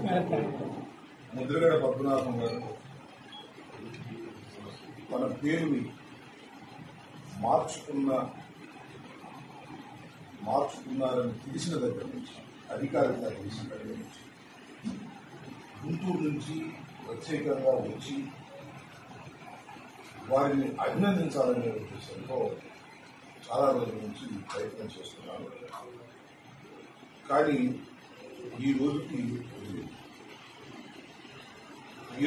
ముద్రగడ పద్మనాభం గారు తన పేరుని మార్చుకున్నారని తెలిసిన దగ్గర నుంచి, అధికారికంగా తెలిసిన దగ్గర నుంచి, గుంటూరు నుంచి ప్రత్యేకంగా వచ్చి వారిని అభినందించాలనే ఉద్దేశంతో చాలా రోజుల నుంచి ప్రయత్నం చేస్తున్నాను. కానీ ఈ రోజుకి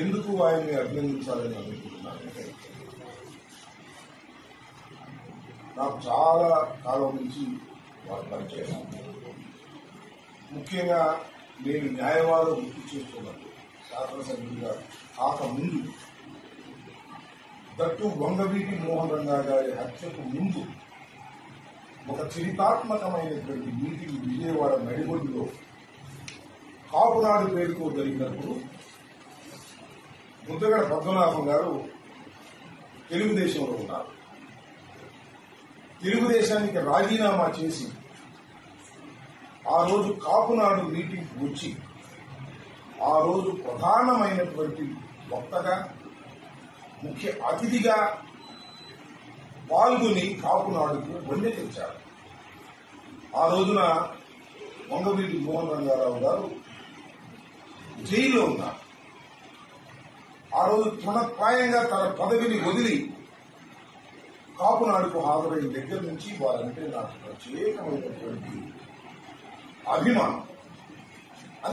ఎందుకు ఆయన్ని అభినందించాలని అనుకుంటున్నానంటే, నాకు చాలా కాలం నుంచి వారు పనిచేయాలి. ముఖ్యంగా నేను న్యాయవాదం వృత్తి చేస్తున్నట్టు శాసనసభ్యుడిగా కాకముందు, దట్టు వంగవీటి మోహన్ రంగా గారి హత్యకు ముందు ఒక చరితాత్మకమైనటువంటి మీటింగ్ విజయవాడ నడిబొడ్డులో కాపునాడు పేరుతో జరిగినప్పుడు ముద్రగడ పద్మనాభం గారు తెలుగుదేశంలో ఉన్నారు. తెలుగుదేశానికి రాజీనామా చేసి ఆ రోజు కాపునాడు మీటింగ్ వచ్చి ఆ రోజు ప్రధానమైనటువంటి వక్తగా, ముఖ్య అతిథిగా పాల్గొని కాపునాడుకు వన్నె తెచ్చారు. ఆ రోజున వంగవీటి మోహన్ రంగారావు గారు జైల్లో ఉన్నారు. ఆ రోజు తృణప్రాయంగా తన పదవిని వదిలి కాపునాడుకు హాజరైన దగ్గర నుంచి వారంటే నాకు ప్రత్యేకమైనటువంటి అభిమానం.